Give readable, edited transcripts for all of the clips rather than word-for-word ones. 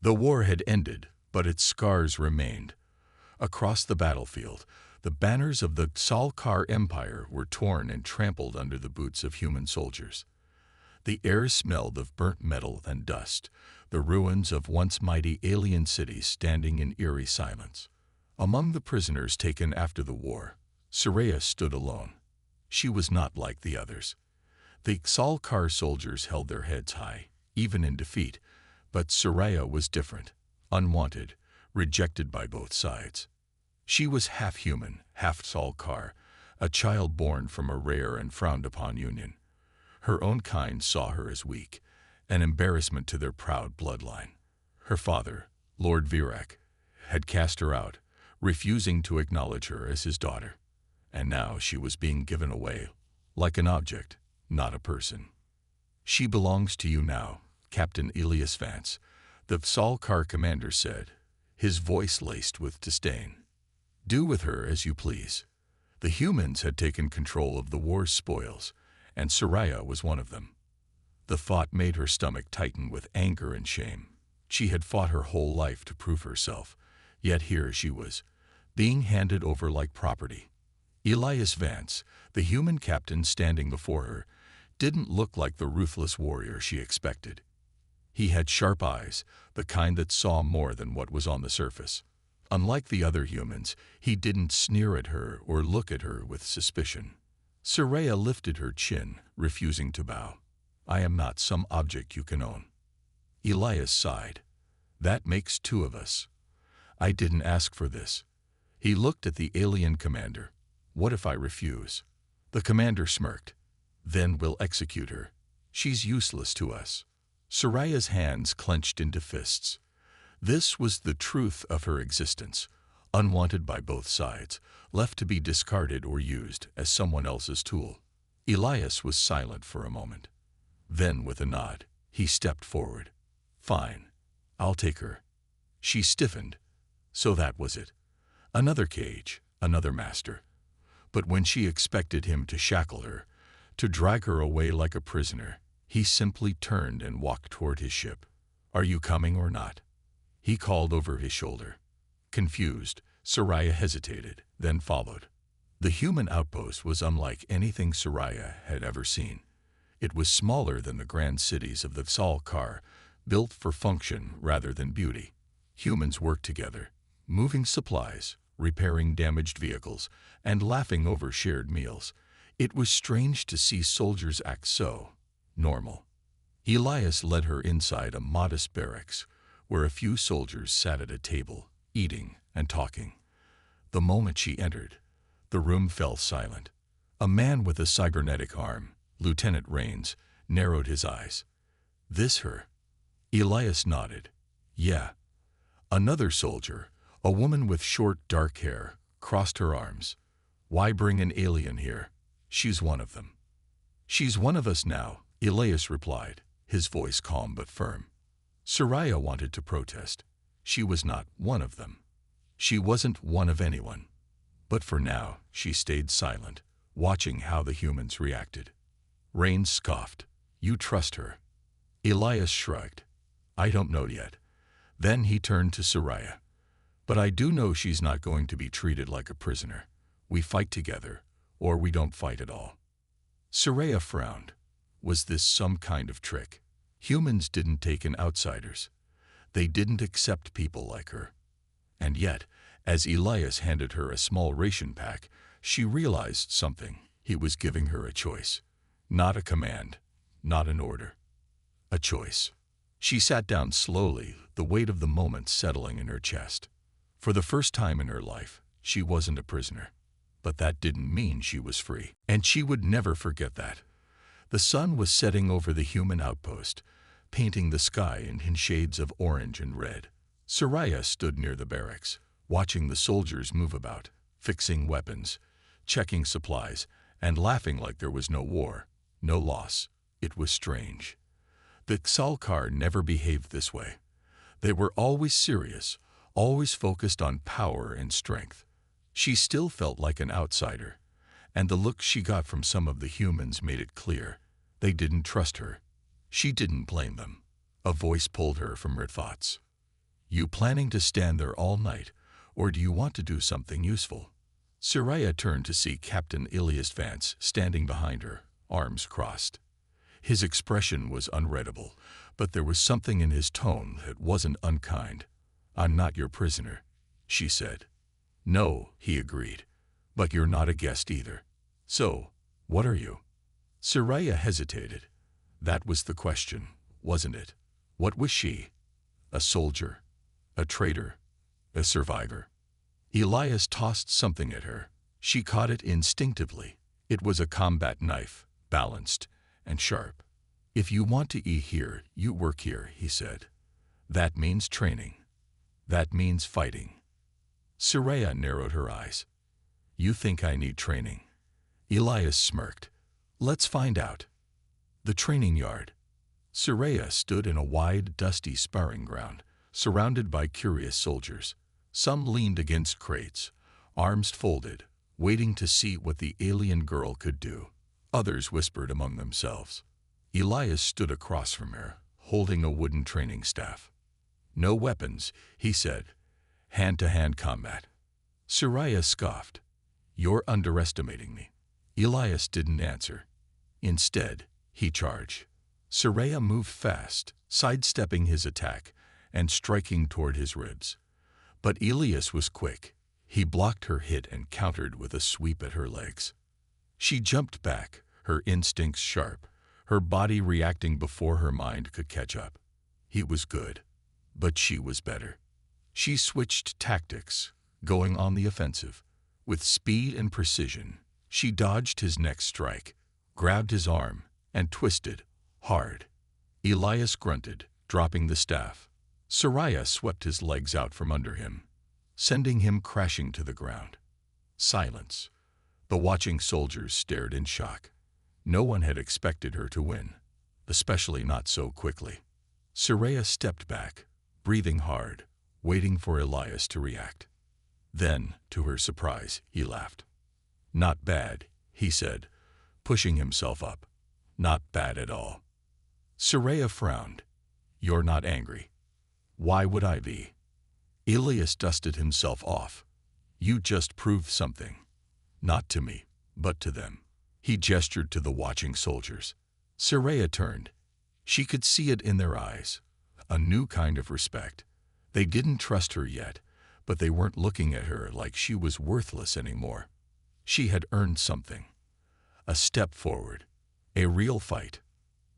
The war had ended, but its scars remained. Across the battlefield, the banners of the Salkar Empire were torn and trampled under the boots of human soldiers. The air smelled of burnt metal and dust, the ruins of once mighty alien cities standing in eerie silence. Among the prisoners taken after the war, Soraya stood alone. She was not like the others. The Salkar soldiers held their heads high, even in defeat, but Soraya was different, unwanted, rejected by both sides. She was half human, half Salkar, a child born from a rare and frowned-upon union. Her own kind saw her as weak, an embarrassment to their proud bloodline. Her father, Lord Virak, had cast her out, refusing to acknowledge her as his daughter. And now she was being given away, like an object, not a person. "She belongs to you now," Captain Elias Vance, the Salkar commander said, his voice laced with disdain. "Do with her as you please." The humans had taken control of the war's spoils, and Soraya was one of them. The thought made her stomach tighten with anger and shame. She had fought her whole life to prove herself, yet here she was, being handed over like property. Elias Vance, the human captain standing before her, didn't look like the ruthless warrior she expected. He had sharp eyes, the kind that saw more than what was on the surface. Unlike the other humans, he didn't sneer at her or look at her with suspicion. Soraya lifted her chin, refusing to bow. "I am not some object you can own." Elias sighed. "That makes two of us. I didn't ask for this." He looked at the alien commander. "What if I refuse?" The commander smirked. "Then we'll execute her. She's useless to us." Soraya's hands clenched into fists. This was the truth of her existence, unwanted by both sides, left to be discarded or used as someone else's tool. Elias was silent for a moment. Then, with a nod, he stepped forward. "Fine. I'll take her." She stiffened. So that was it. Another cage, another master. But when she expected him to shackle her, to drag her away like a prisoner, he simply turned and walked toward his ship. "Are you coming or not?" He called over his shoulder. Confused, Soraya hesitated, then followed. The human outpost was unlike anything Soraya had ever seen. It was smaller than the grand cities of the Salkar, built for function rather than beauty. Humans worked together, moving supplies, repairing damaged vehicles, and laughing over shared meals. It was strange to see soldiers act so normal. Elias led her inside a modest barracks, where a few soldiers sat at a table, eating and talking. The moment she entered, the room fell silent. A man with a cybernetic arm, Lieutenant Rains, narrowed his eyes. "This her?" Elias nodded. "Yeah." Another soldier, a woman with short, dark hair, crossed her arms. "Why bring an alien here? She's one of them." "She's one of us now," Elias replied, his voice calm but firm. Soraya wanted to protest. She was not one of them. She wasn't one of anyone. But for now, she stayed silent, watching how the humans reacted. Rain scoffed. "You trust her?" Elias shrugged. "I don't know yet." Then he turned to Soraya. "But I do know she's not going to be treated like a prisoner. We fight together, or we don't fight at all." Soraya frowned. Was this some kind of trick? Humans didn't take in outsiders. They didn't accept people like her. And yet, as Elias handed her a small ration pack, she realized something. He was giving her a choice. Not a command, not an order. A choice. She sat down slowly, the weight of the moment settling in her chest. For the first time in her life, she wasn't a prisoner. But that didn't mean she was free. And she would never forget that. The sun was setting over the human outpost, painting the sky in shades of orange and red. Soraya stood near the barracks, watching the soldiers move about, fixing weapons, checking supplies, and laughing like there was no war, no loss. It was strange. The Salkar never behaved this way. They were always serious, always focused on power and strength. She still felt like an outsider, and the look she got from some of the humans made it clear. They didn't trust her. She didn't blame them. A voice pulled her from her thoughts. You planning to stand there all night, or do you want to do something useful? Soraya turned to see Captain Ilias Vance standing behind her, arms crossed. His expression was unreadable, but there was something in his tone that wasn't unkind. "I'm not your prisoner," she said. "No," he agreed, "but you're not a guest either. So, what are you?" Soraya hesitated. That was the question, wasn't it? What was she? A soldier? A traitor? A survivor? Elias tossed something at her. She caught it instinctively. It was a combat knife, balanced and sharp. "If you want to eat here, you work here," he said. "That means training. That means fighting." Soraya narrowed her eyes. "You think I need training?" Elias smirked. "Let's find out." The training yard. Soraya stood in a wide, dusty sparring ground, surrounded by curious soldiers. Some leaned against crates, arms folded, waiting to see what the alien girl could do. Others whispered among themselves. Elias stood across from her, holding a wooden training staff. "No weapons," he said. "Hand-to-hand combat." Soraya scoffed. "You're underestimating me." Elias didn't answer. Instead, he charged. Soraya moved fast, sidestepping his attack and striking toward his ribs. But Elias was quick. He blocked her hit and countered with a sweep at her legs. She jumped back, her instincts sharp, her body reacting before her mind could catch up. He was good, but she was better. She switched tactics, going on the offensive. With speed and precision, she dodged his next strike, grabbed his arm, and twisted, hard. Elias grunted, dropping the staff. Soraya swept his legs out from under him, sending him crashing to the ground. Silence. The watching soldiers stared in shock. No one had expected her to win, especially not so quickly. Soraya stepped back, breathing hard, waiting for Elias to react. Then, to her surprise, he laughed. "Not bad," he said, pushing himself up. "Not bad at all." Soraya frowned. "You're not angry." "Why would I be?" Elias dusted himself off. "You just proved something. Not to me, but to them." He gestured to the watching soldiers. Soraya turned. She could see it in their eyes. A new kind of respect. They didn't trust her yet, but they weren't looking at her like she was worthless anymore. She had earned something. A step forward. A real fight.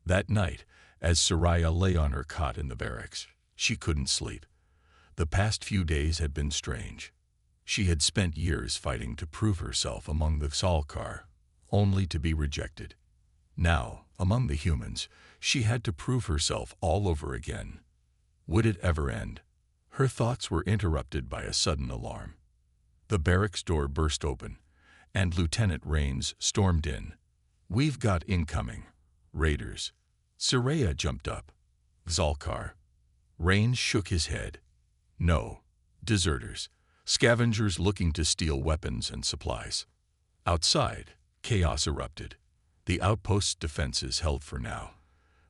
That night, as Soraya lay on her cot in the barracks, she couldn't sleep. The past few days had been strange. She had spent years fighting to prove herself among the Salkar, only to be rejected. Now, among the humans, she had to prove herself all over again. Would it ever end? Her thoughts were interrupted by a sudden alarm. The barracks door burst open, and Lieutenant Rains stormed in. "We've got incoming. Raiders." Soraya jumped up. "Zalkar." Rains shook his head. "No. Deserters. Scavengers looking to steal weapons and supplies." Outside, chaos erupted. The outpost's defenses held for now.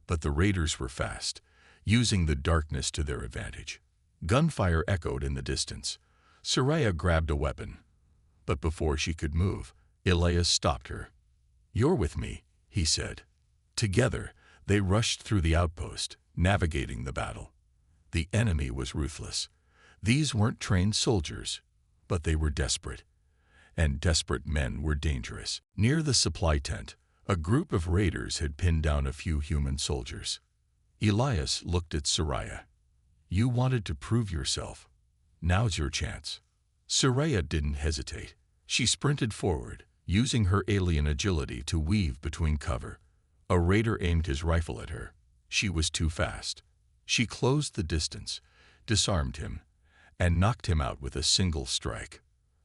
But the raiders were fast, using the darkness to their advantage. Gunfire echoed in the distance. Soraya grabbed a weapon. But before she could move, Elias stopped her. "You're with me," he said. Together, they rushed through the outpost, navigating the battle. The enemy was ruthless. These weren't trained soldiers, but they were desperate. And desperate men were dangerous. Near the supply tent, a group of raiders had pinned down a few human soldiers. Elias looked at Soraya. "You wanted to prove yourself. Now's your chance." Soraya didn't hesitate. She sprinted forward, using her alien agility to weave between cover. A raider aimed his rifle at her. She was too fast. She closed the distance, disarmed him, and knocked him out with a single strike.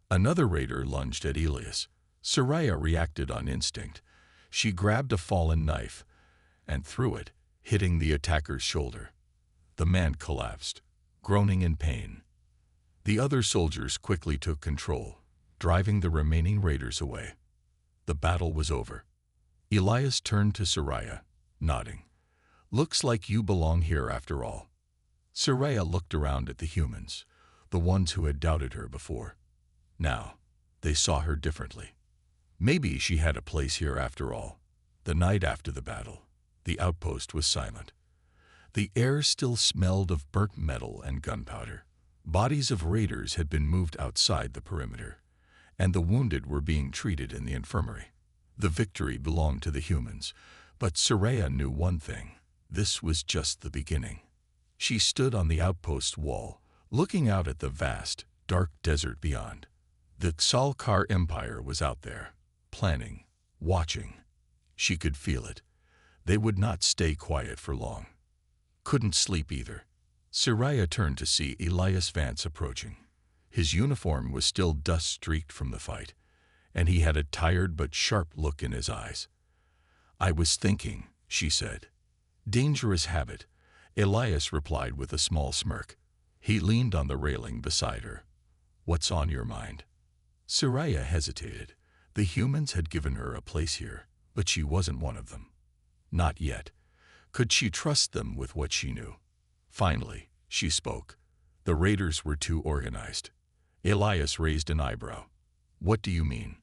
Another raider lunged at Elias. Soraya reacted on instinct. She grabbed a fallen knife and threw it, hitting the attacker's shoulder. The man collapsed, groaning in pain. The other soldiers quickly took control, driving the remaining raiders away. The battle was over. Elias turned to Soraya, nodding. "Looks like you belong here after all." Soraya looked around at the humans, the ones who had doubted her before. Now, they saw her differently. Maybe she had a place here after all. The night after the battle, the outpost was silent. The air still smelled of burnt metal and gunpowder. Bodies of raiders had been moved outside the perimeter, and the wounded were being treated in the infirmary. The victory belonged to the humans, but Soraya knew one thing: this was just the beginning. She stood on the outpost wall, looking out at the vast, dark desert beyond. The Salkar Empire was out there, planning, watching. She could feel it. They would not stay quiet for long. Couldn't sleep either. Soraya turned to see Elias Vance approaching. His uniform was still dust-streaked from the fight, and he had a tired but sharp look in his eyes. "I was thinking," she said. "Dangerous habit," Elias replied with a small smirk. He leaned on the railing beside her. "What's on your mind?" Soraya hesitated. The humans had given her a place here, but she wasn't one of them. Not yet. Could she trust them with what she knew? Finally, she spoke. The raiders were too organized. Elias raised an eyebrow. "What do you mean?"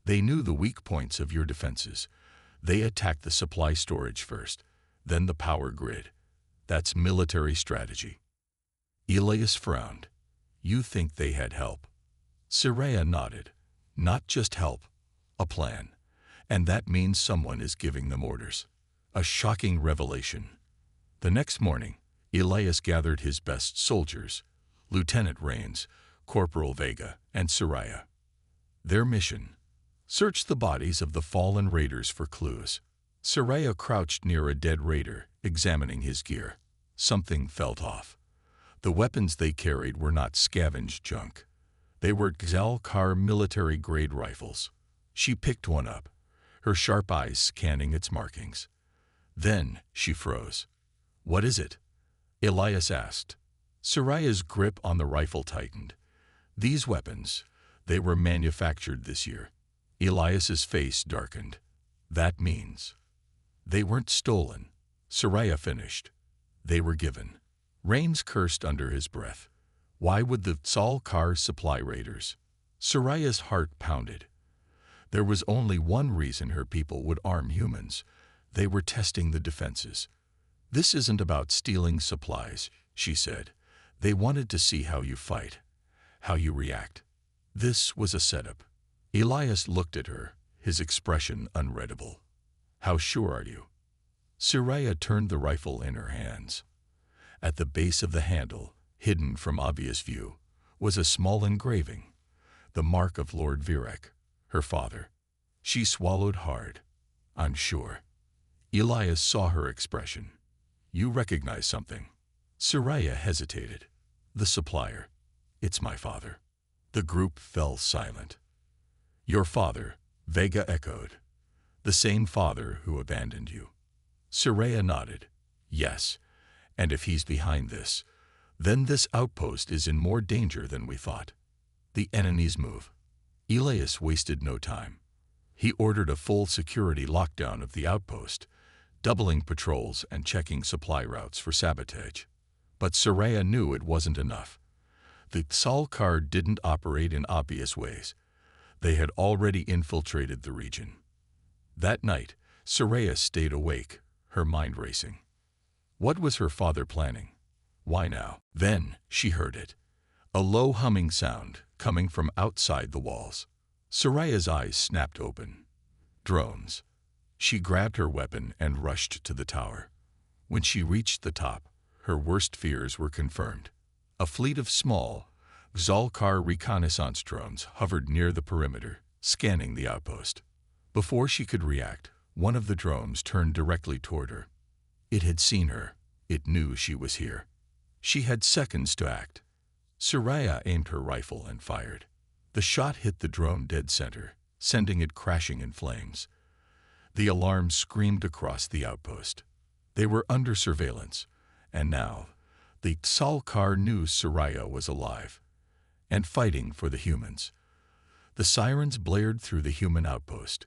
"They knew the weak points of your defenses. They attacked the supply storage first, then the power grid. That's military strategy." Elias frowned. "You think they had help?" Soraya nodded. "Not just help, a plan. And that means someone is giving them orders." A shocking revelation. The next morning, Elias gathered his best soldiers, Lieutenant Rains, Corporal Vega, and Soraya. Their mission: search the bodies of the fallen raiders for clues. Soraya crouched near a dead raider, examining his gear. Something felt off. The weapons they carried were not scavenged junk. They were Xalkar military-grade rifles. She picked one up, her sharp eyes scanning its markings. Then she froze. "What is it?" Elias asked. Soraya's grip on the rifle tightened. "These weapons, they were manufactured this year." Elias's face darkened. "That means..." "They weren't stolen," Soraya finished. "They were given." Rains cursed under his breath. Why would the Salkar supply raiders? Soraya's heart pounded. There was only one reason her people would arm humans. They were testing the defenses. "This isn't about stealing supplies," she said. "They wanted to see how you fight, how you react." This was a setup. Elias looked at her, his expression unreadable. "How sure are you?" Soraya turned the rifle in her hands. At the base of the handle, hidden from obvious view, was a small engraving, the mark of Lord Virek, her father. She swallowed hard. "I'm sure." Elias saw her expression. "You recognize something?" Soraya hesitated. "The supplier. It's my father." The group fell silent. "Your father," Vega echoed. "The same father who abandoned you." Soraya nodded. "Yes, and if he's behind this, then this outpost is in more danger than we thought." The enemy's move. Elias wasted no time. He ordered a full security lockdown of the outpost, doubling patrols and checking supply routes for sabotage. But Soraya knew it wasn't enough. The Salkar didn't operate in obvious ways. They had already infiltrated the region. That night, Soraya stayed awake, her mind racing. What was her father planning? Why now? Then she heard it. A low humming sound coming from outside the walls. Soraya's eyes snapped open. Drones. She grabbed her weapon and rushed to the tower. When she reached the top, her worst fears were confirmed. A fleet of small, Xalkar reconnaissance drones hovered near the perimeter, scanning the outpost. Before she could react, one of the drones turned directly toward her. It had seen her. It knew she was here. She had seconds to act. Soraya aimed her rifle and fired. The shot hit the drone dead center, sending it crashing in flames. The alarm screamed across the outpost. They were under surveillance, and now the Salkar knew Soraya was alive and fighting for the humans. The sirens blared through the human outpost,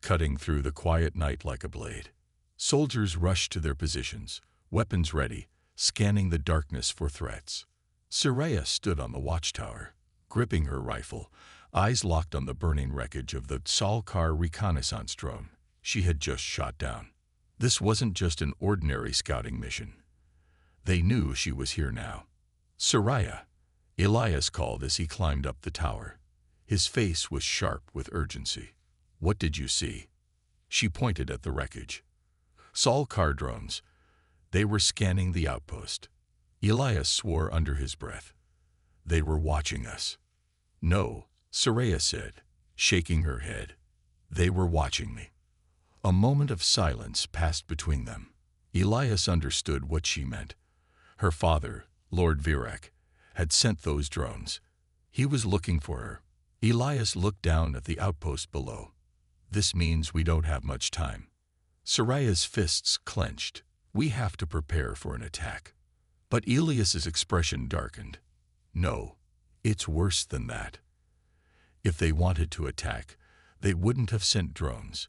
cutting through the quiet night like a blade. Soldiers rushed to their positions, weapons ready, scanning the darkness for threats. Soraya stood on the watchtower, gripping her rifle, eyes locked on the burning wreckage of the Scifi reconnaissance drone she had just shot down. This wasn't just an ordinary scouting mission. They knew she was here now. "Soraya," Elias called as he climbed up the tower. His face was sharp with urgency. "What did you see?" She pointed at the wreckage. Scifi drones. They were scanning the outpost. Elias swore under his breath. They were watching us. "No," Soraya said, shaking her head. "They were watching me." A moment of silence passed between them. Elias understood what she meant. Her father, Lord Virak, had sent those drones. He was looking for her. Elias looked down at the outpost below. "This means we don't have much time." Soraya's fists clenched. "We have to prepare for an attack." But Elias's expression darkened. "No, it's worse than that. If they wanted to attack, they wouldn't have sent drones.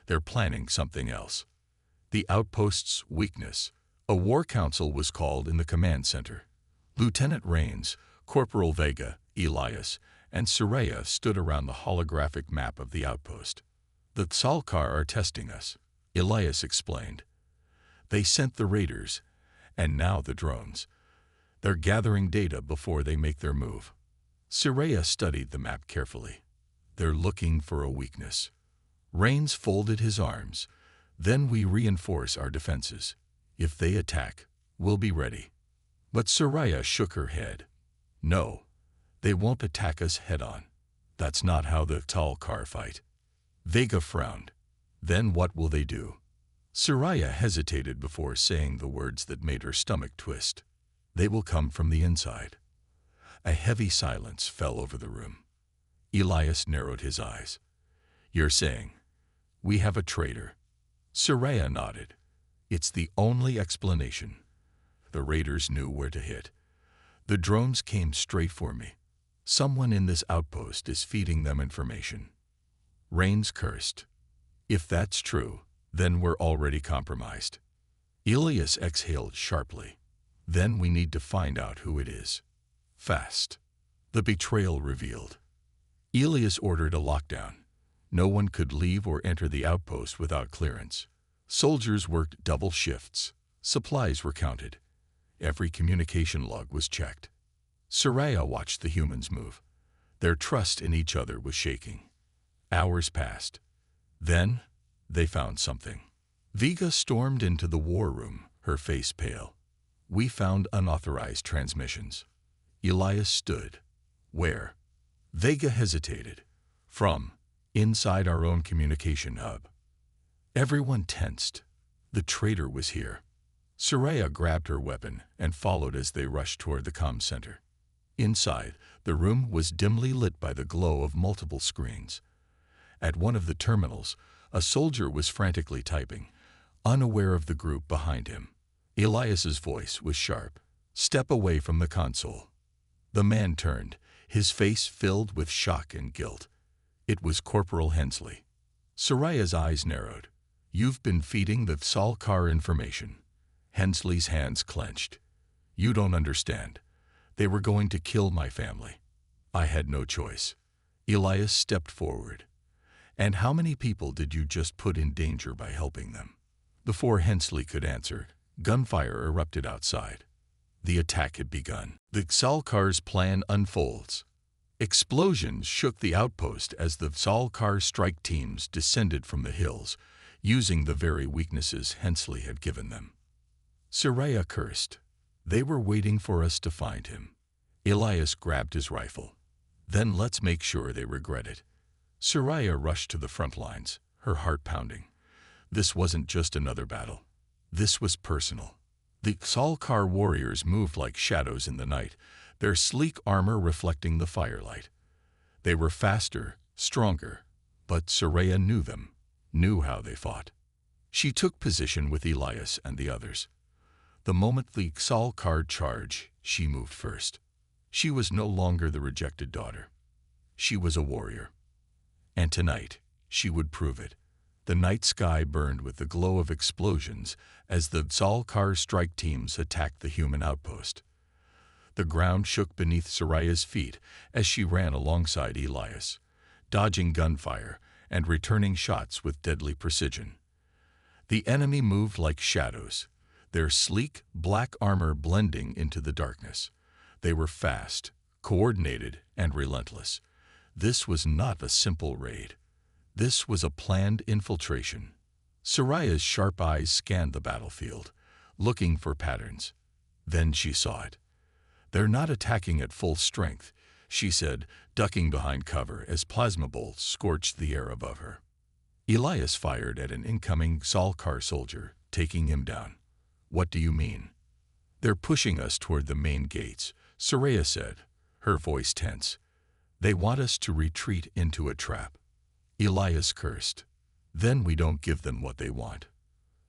They're planning something else." The outpost's weakness. A war council was called in the command center. Lieutenant Rains, Corporal Vega, Elias, and Soraya stood around the holographic map of the outpost. "The Scifi are testing us," Elias explained. "They sent the raiders, and now the drones. They're gathering data before they make their move." Soraya studied the map carefully. "They're looking for a weakness." Rains folded his arms. "Then we reinforce our defenses. If they attack, we'll be ready." But Soraya shook her head. "No, they won't attack us head-on. That's not how the Scifi fight." Vega frowned. "Then what will they do?" Soraya hesitated before saying the words that made her stomach twist. "They will come from the inside." A heavy silence fell over the room. Elias narrowed his eyes. "You're saying we have a traitor?" Soraya nodded. "It's the only explanation. The raiders knew where to hit. The drones came straight for me. Someone in this outpost is feeding them information." Rains cursed. "If that's true, then we're already compromised." Elias exhaled sharply. "Then we need to find out who it is. Fast." The betrayal revealed. Elias ordered a lockdown. No one could leave or enter the outpost without clearance. Soldiers worked double shifts. Supplies were counted. Every communication log was checked. Soraya watched the humans move. Their trust in each other was shaking. Hours passed. Then, they found something. Vega stormed into the war room, her face pale. "We found unauthorized transmissions." Elias stood. "Where?" Vega hesitated. "From inside our own communication hub." Everyone tensed. The traitor was here. Soraya grabbed her weapon and followed as they rushed toward the comm center. Inside, the room was dimly lit by the glow of multiple screens. At one of the terminals, a soldier was frantically typing, unaware of the group behind him. Elias's voice was sharp. "Step away from the console." The man turned, his face filled with shock and guilt. It was Corporal Hensley. Soraya's eyes narrowed. "You've been feeding the Scifi information." Hensley's hands clenched. "You don't understand. They were going to kill my family. I had no choice." Elias stepped forward. "And how many people did you just put in danger by helping them?" Before Hensley could answer, gunfire erupted outside. The attack had begun. The Scifi's plan unfolds. Explosions shook the outpost as the Scifi strike teams descended from the hills, using the very weaknesses Hensley had given them. Soraya cursed. "They were waiting for us to find him." Elias grabbed his rifle. "Then let's make sure they regret it." Soraya rushed to the front lines, her heart pounding. This wasn't just another battle. This was personal. The Scifi warriors moved like shadows in the night, their sleek armor reflecting the firelight. They were faster, stronger, but Soraya knew them, knew how they fought. She took position with Elias and the others. The moment the Scifi charged, she moved first. She was no longer the rejected daughter. She was a warrior. And tonight, she would prove it. The night sky burned with the glow of explosions as the Sal-Kar strike teams attacked the human outpost. The ground shook beneath Soraya's feet as she ran alongside Elias, dodging gunfire and returning shots with deadly precision. The enemy moved like shadows, their sleek, black armor blending into the darkness. They were fast, coordinated, and relentless. This was not a simple raid. This was a planned infiltration. Soraya's sharp eyes scanned the battlefield, looking for patterns. Then she saw it. "They're not attacking at full strength," she said, ducking behind cover as plasma bolts scorched the air above her. Elias fired at an incoming Sal-Kar soldier, taking him down. "What do you mean?" "They're pushing us toward the main gates," Soraya said, her voice tense. "They want us to retreat into a trap." Elias cursed. "Then we don't give them what they want."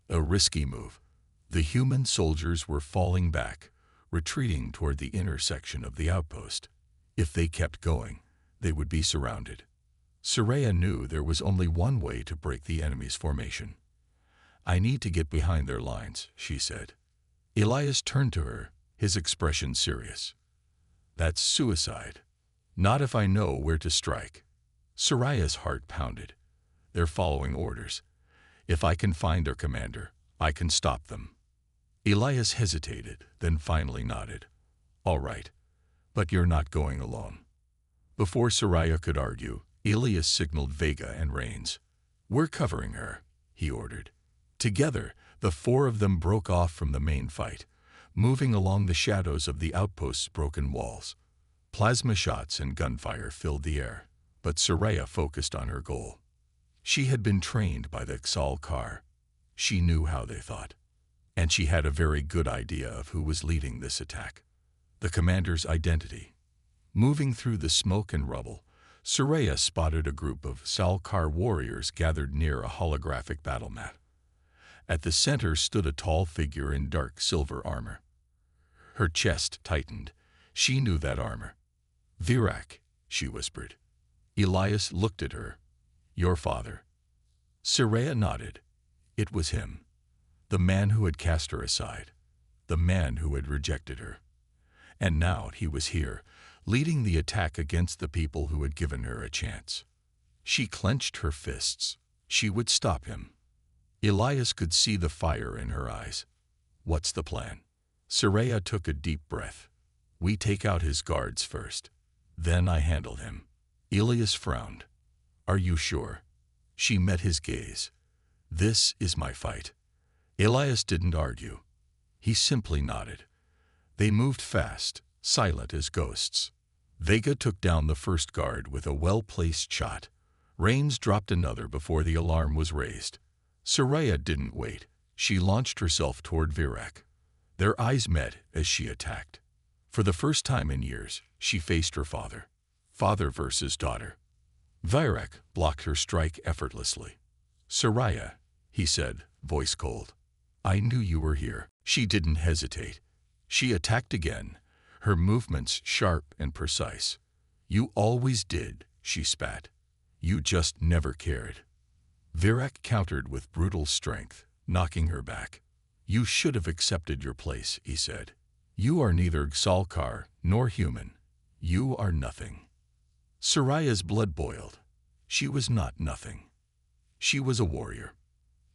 A risky move. The human soldiers were falling back, retreating toward the inner section of the outpost. If they kept going, they would be surrounded. Soraya knew there was only one way to break the enemy's formation. "I need to get behind their lines," she said. Elias turned to her, his expression serious. "That's suicide. Not if I know where to strike." Soraya's heart pounded. "They're following orders. If I can find their commander, I can stop them." Elias hesitated, then finally nodded. "All right, but you're not going alone." Before Soraya could argue, Elias signaled Vega and Rains. "We're covering her," he ordered. Together, the four of them broke off from the main fight, moving along the shadows of the outpost's broken walls. Plasma shots and gunfire filled the air, but Soraya focused on her goal. She had been trained by the Sal-Kar. She knew how they thought. And she had a very good idea of who was leading this attack. The commander's identity. Moving through the smoke and rubble, Soraya spotted a group of Sal-Kar warriors gathered near a holographic battle mat. At the center stood a tall figure in dark silver armor. Her chest tightened. She knew that armor. "Virak," she whispered. Elias looked at her. "Your father." Soraya nodded. It was him. The man who had cast her aside. The man who had rejected her. And now he was here, leading the attack against the people who had given her a chance. She clenched her fists. She would stop him. Elias could see the fire in her eyes. "What's the plan?" Soraya took a deep breath. "We take out his guards first. Then I handle him." Elias frowned. "Are you sure?" She met his gaze. "This is my fight." Elias didn't argue. He simply nodded. They moved fast, silent as ghosts. Vega took down the first guard with a well-placed shot. Rains dropped another before the alarm was raised. Soraya didn't wait. She launched herself toward Virak. Their eyes met as she attacked. For the first time in years, she faced her father. Father versus daughter. Virak blocked her strike effortlessly. "Soraya," he said, voice cold. "I knew you were here." She didn't hesitate. She attacked again, her movements sharp and precise. "You always did," she spat. "You just never cared." Virak countered with brutal strength, knocking her back. "You should have accepted your place," he said. "You are neither Sal-Kar nor human. You are nothing." Soraya's blood boiled. She was not nothing. She was a warrior.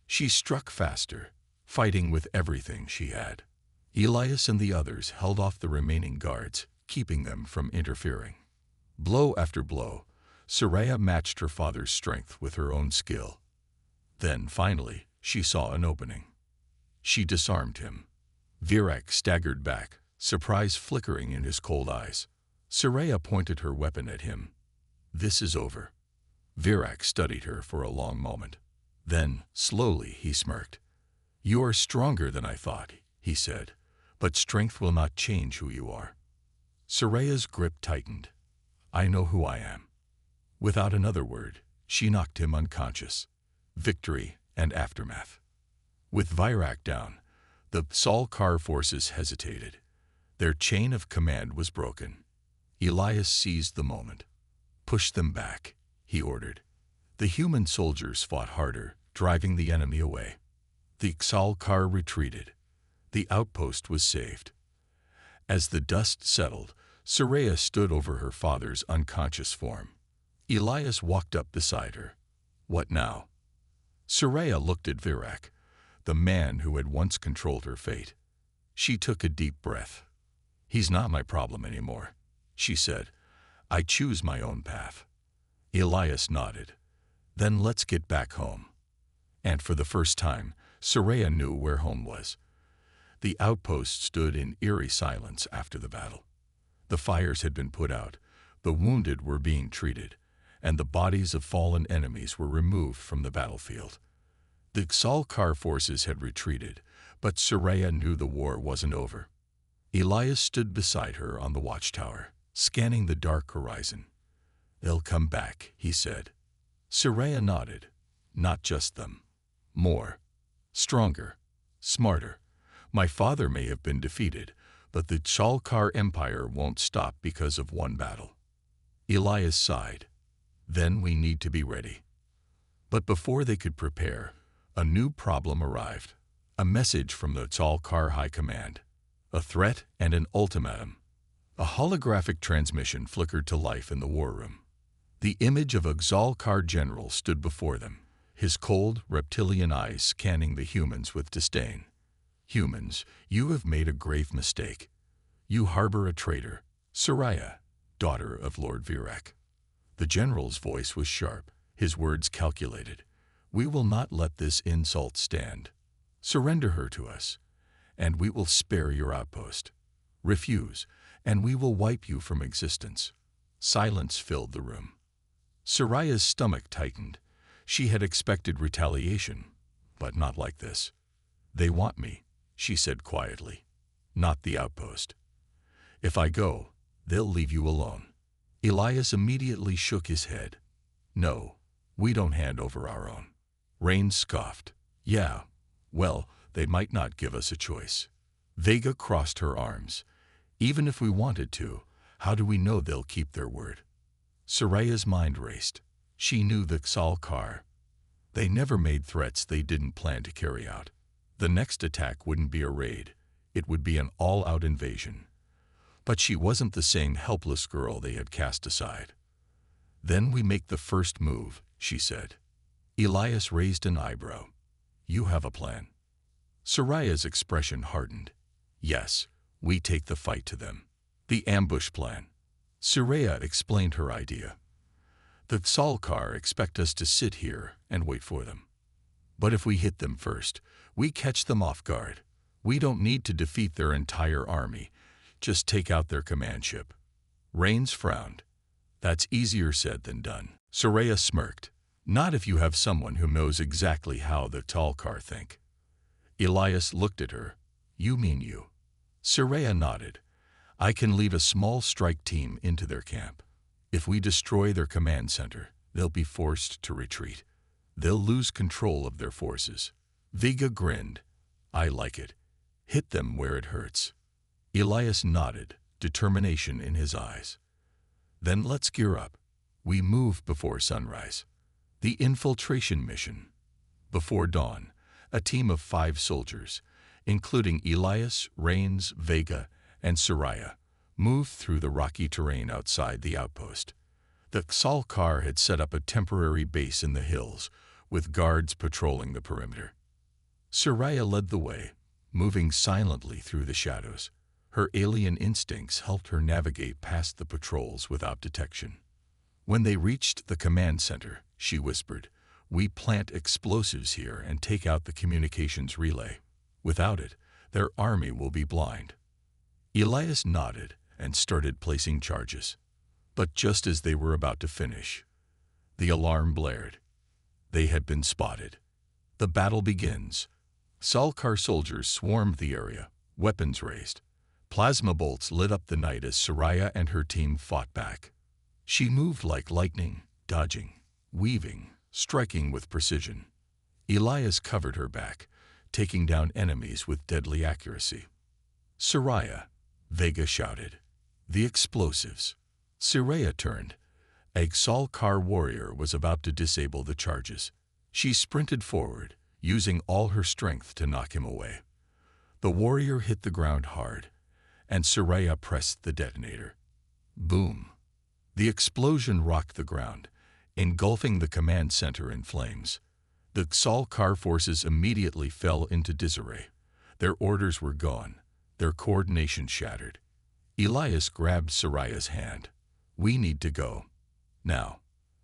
She struck faster, fighting with everything she had. Elias and the others held off the remaining guards, keeping them from interfering. Blow after blow, Soraya matched her father's strength with her own skill. Then, finally, she saw an opening. She disarmed him. Virak staggered back, surprise flickering in his cold eyes. Soraya pointed her weapon at him. "This is over." Virak studied her for a long moment. Then, slowly, he smirked. "You are stronger than I thought," he said, "but strength will not change who you are." Soraya's grip tightened. "I know who I am." Without another word, she knocked him unconscious. Victory and aftermath. With Virak down, the Sal-Kar forces hesitated. Their chain of command was broken. Elias seized the moment. "Push them back," he ordered. The human soldiers fought harder, driving the enemy away. The Xalkar retreated. The outpost was saved. As the dust settled, Soraya stood over her father's unconscious form. Elias walked up beside her. What now? Soraya looked at Virak, the man who had once controlled her fate. She took a deep breath. He's not my problem anymore, she said. I choose my own path. Elias nodded. Then let's get back home. And for the first time, Soraya knew where home was. The outpost stood in eerie silence after the battle. The fires had been put out, the wounded were being treated, and the bodies of fallen enemies were removed from the battlefield. The Xalkar forces had retreated, but Soraya knew the war wasn't over. Elias stood beside her on the watchtower, scanning the dark horizon. They'll come back, he said. Soraya nodded. Not just them. More. Stronger. Smarter. My father may have been defeated, but the Xalkar Empire won't stop because of one battle. Elias sighed. Then we need to be ready. But before they could prepare, a new problem arrived. A message from the Xalkar High Command. A threat and an ultimatum. A holographic transmission flickered to life in the war room. The image of a Xalkar general stood before them, his cold, reptilian eyes scanning the humans with disdain. Humans, you have made a grave mistake. You harbor a traitor, Soraya, daughter of Lord Virak. The general's voice was sharp, his words calculated. We will not let this insult stand. Surrender her to us, and we will spare your outpost. Refuse, and we will wipe you from existence. Silence filled the room. Soraya's stomach tightened. She had expected retaliation, but not like this. They want me, she said quietly. Not the outpost. If I go, they'll leave you alone. Elias immediately shook his head. No, we don't hand over our own. Rain scoffed. Yeah, well, they might not give us a choice. Vega crossed her arms. Even if we wanted to, how do we know they'll keep their word? Soraya's mind raced. She knew the Xalkar. They never made threats they didn't plan to carry out. The next attack wouldn't be a raid. It would be an all-out invasion. But she wasn't the same helpless girl they had cast aside. Then we make the first move, she said. Elias raised an eyebrow. You have a plan. Soraya's expression hardened. Yes, we take the fight to them. The ambush plan. Soraya explained her idea. The Xalkar expect us to sit here and wait for them. But if we hit them first, we catch them off guard. We don't need to defeat their entire army. Just take out their command ship. Rains frowned. That's easier said than done. Soraya smirked. Not if you have someone who knows exactly how the Xalkar think. Elias looked at her. You mean you? Soraya nodded. I can lead a small strike team into their camp. If we destroy their command center, they'll be forced to retreat. They'll lose control of their forces. Vega grinned. I like it. Hit them where it hurts. Elias nodded, determination in his eyes. Then let's gear up. We move before sunrise. The infiltration mission. Before dawn, a team of 5 soldiers, including Elias, Rains, Vega, and Soraya, moved through the rocky terrain outside the outpost. The Xalkar had set up a temporary base in the hills, with guards patrolling the perimeter. Soraya led the way, moving silently through the shadows. Her alien instincts helped her navigate past the patrols without detection. When they reached the command center, she whispered, "We plant explosives here and take out the communications relay. Without it, their army will be blind." Elias nodded and started placing charges. But just as they were about to finish, the alarm blared. They had been spotted. The battle begins. Xalkar soldiers swarmed the area, weapons raised. Plasma bolts lit up the night as Soraya and her team fought back. She moved like lightning, dodging, weaving, striking with precision. Elias covered her back, taking down enemies with deadly accuracy. Soraya, Vega shouted. The explosives. Soraya turned. A Xalkar warrior was about to disable the charges. She sprinted forward, using all her strength to knock him away. The warrior hit the ground hard, and Soraya pressed the detonator. Boom! The explosion rocked the ground, engulfing the command center in flames. The Scifi forces immediately fell into disarray. Their orders were gone, their coordination shattered. Elias grabbed Soraya's hand. "We need to go. Now."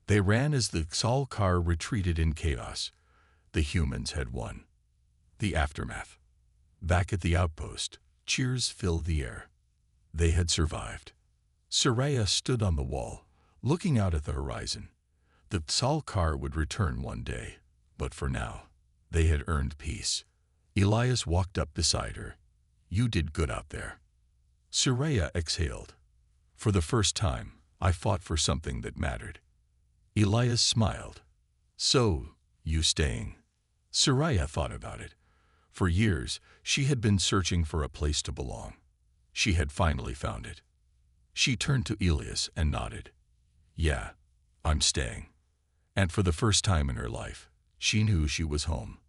They ran as the Scifi retreated in chaos. The humans had won. The aftermath. Back at the outpost, cheers filled the air. They had survived. Soraya stood on the wall, looking out at the horizon. The Scifi would return one day, but for now, they had earned peace. Elias walked up beside her. "You did good out there." Soraya exhaled. "For the first time, I fought for something that mattered." Elias smiled. "So, you staying?" Soraya thought about it. For years, she had been searching for a place to belong. She had finally found it. She turned to Elias and nodded. "Yeah, I'm staying." And for the first time in her life, she knew she was home.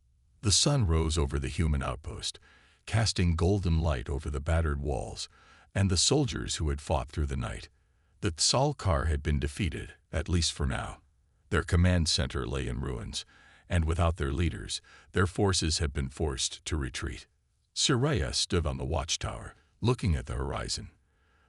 The sun rose over the human outpost, casting golden light over the battered walls and the soldiers who had fought through the night. The Scifi had been defeated, at least for now. Their command center lay in ruins, and without their leaders, their forces had been forced to retreat. Soraya stood on the watchtower, looking at the horizon.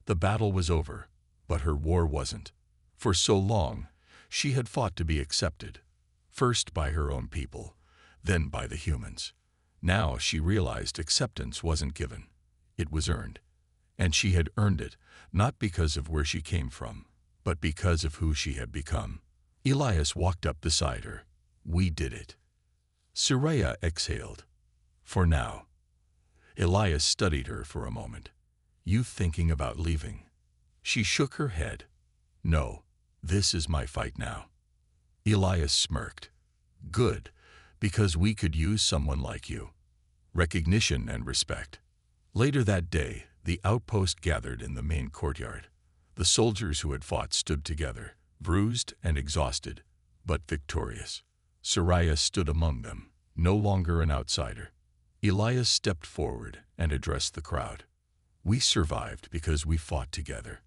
The battle was over, but her war wasn't. For so long, she had fought to be accepted, first by her own people, then by the humans. Now she realized acceptance wasn't given. It was earned. And she had earned it, not because of where she came from, but because of who she had become. Elias walked up beside her. "We did it." Soraya exhaled. "For now." Elias studied her for a moment. "You thinking about leaving?" She shook her head. "No, this is my fight now." Elias smirked. "Good, because we could use someone like you." Recognition and respect. Later that day, the outpost gathered in the main courtyard. The soldiers who had fought stood together, bruised and exhausted, but victorious. Soraya stood among them, no longer an outsider. Elias stepped forward and addressed the crowd. "We survived because we fought together.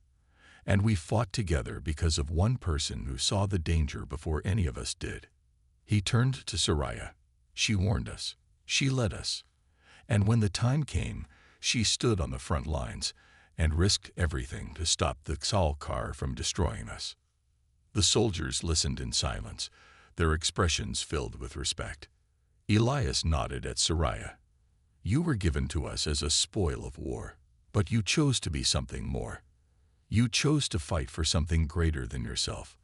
And we fought together because of one person who saw the danger before any of us did." He turned to Soraya. "She warned us. She led us. And when the time came, she stood on the front lines and risked everything to stop the Scifi from destroying us." The soldiers listened in silence, their expressions filled with respect. Elias nodded at Soraya. "You were given to us as a spoil of war, but you chose to be something more. You chose to fight for something greater than yourself.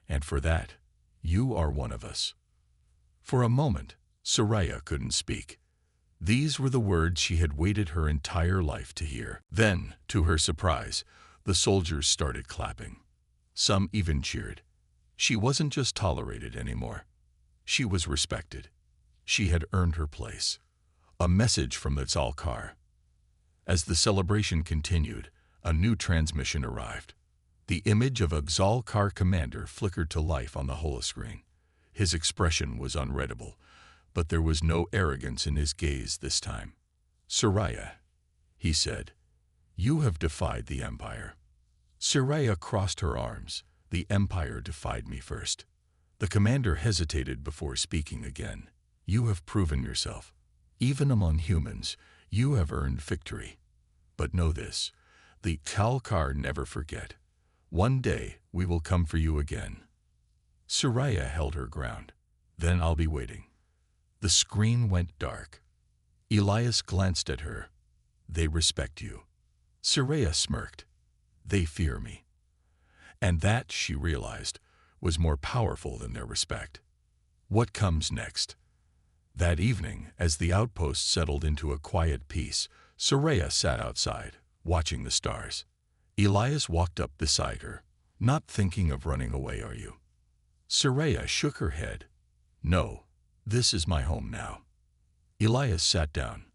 And for that, you are one of us." For a moment, Soraya couldn't speak. These were the words she had waited her entire life to hear. Then, to her surprise, the soldiers started clapping. Some even cheered. She wasn't just tolerated anymore. She was respected. She had earned her place. A message from the Scifi. As the celebration continued, a new transmission arrived. The image of a Scifi commander flickered to life on the holoscreen. His expression was unreadable, but there was no arrogance in his gaze this time. "Soraya," he said, "you have defied the Empire." Soraya crossed her arms. "The Empire defied me first." The commander hesitated before speaking again. "You have proven yourself. Even among humans, you have earned victory. But know this, the Scifi never forget. One day we will come for you again." Soraya held her ground. "Then I'll be waiting." The screen went dark. Elias glanced at her. "They respect you." Soraya smirked. "They fear me." And that, she realized, was more powerful than their respect. What comes next? That evening, as the outpost settled into a quiet peace, Soraya sat outside, watching the stars. Elias walked up beside her. "Not thinking of running away, are you?" Soraya shook her head. "No. This is my home now." Elias sat down.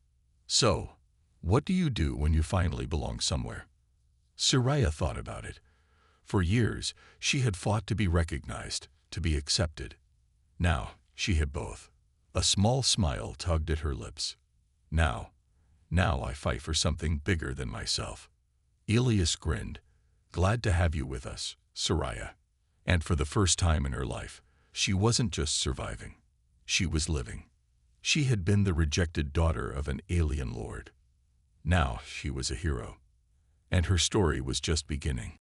"So, what do you do when you finally belong somewhere?" Soraya thought about it. For years, she had fought to be recognized, to be accepted. Now, She hit both. A small smile tugged at her lips. Now I fight for something bigger than myself. Elias grinned. Glad to have you with us, Soraya. And for the first time in her life, she wasn't just surviving. She was living. She had been the rejected daughter of an alien lord. Now she was a hero. And her story was just beginning.